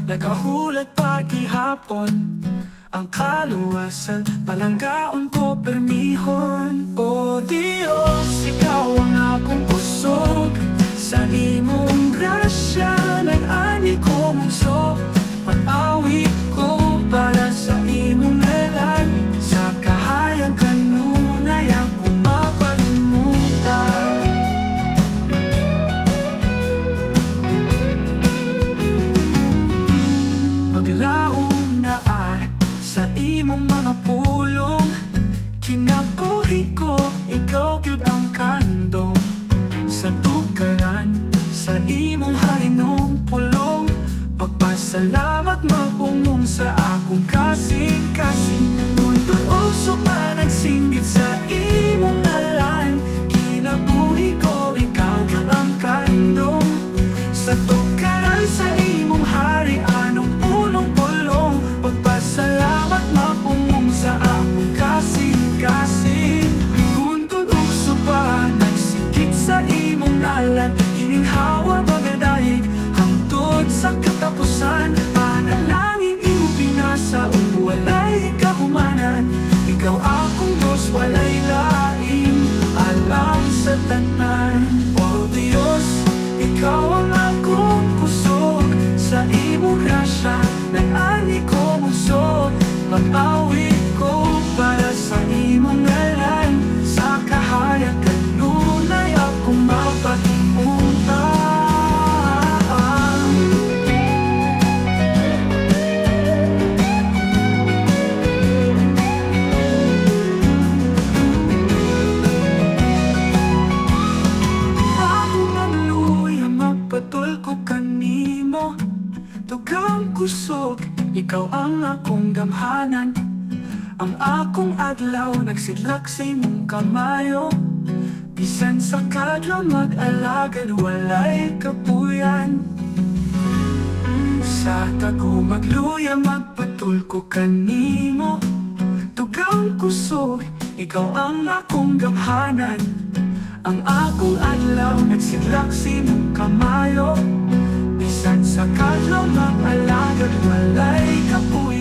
nakahulat paghihapon. Ang kaluwasan, palanggaon ko permihon. O Diyos, ikaw ang akong kusog, sa imong grasya nag-ani ko mungso. Pag-awit ko para sa imong ngalan, sa kahayag kanunay akong mapalimutan. Paglaong na ay sa imong mga pulong, kinabuhi ko, ikaw gyud ang kandong. Sa tukaran, sa imong halinong pulong, pagpasalamat mapungong sa akong kasing-kasing. Mundo usok na nagsinggit sa imong ngalan, kinabuhi ko, ikaw gyud ang kandong. Sa tukaran, sa imong hari, anong pulong-pulong, pagpasalamat mapungong sa akong kasing-kasing. Mundo usok pa nagsinggit sa imong ngalan, hininhawa pagadaig hangtod sa katapusan. Panalangin imo pinasa o walay kahumanan, ikaw akong Diyos, walay laing alam sa tanan. O Diyos, ikaw ang akong kusog, sa imong grasya nag-ani ko mungso. Mag-awit ko para sa imong ngalan, sa kahayag kanunay akong mapalimutan. Tugang kusog, ikaw ang akong gamhanan. Ang akong adlaw nagsidlak sa imong kamayo. Bisan sa kadlaw mag-alagad, walay kapuyan. Sa tago magluya, magpatulko kanimo. Tugang kusog, ikaw ang akong gamhanan. Ang akong adlaw nagsidlak sa imong kamayo. Bisan sa kadlaw mag-alagad, walay kapuyan.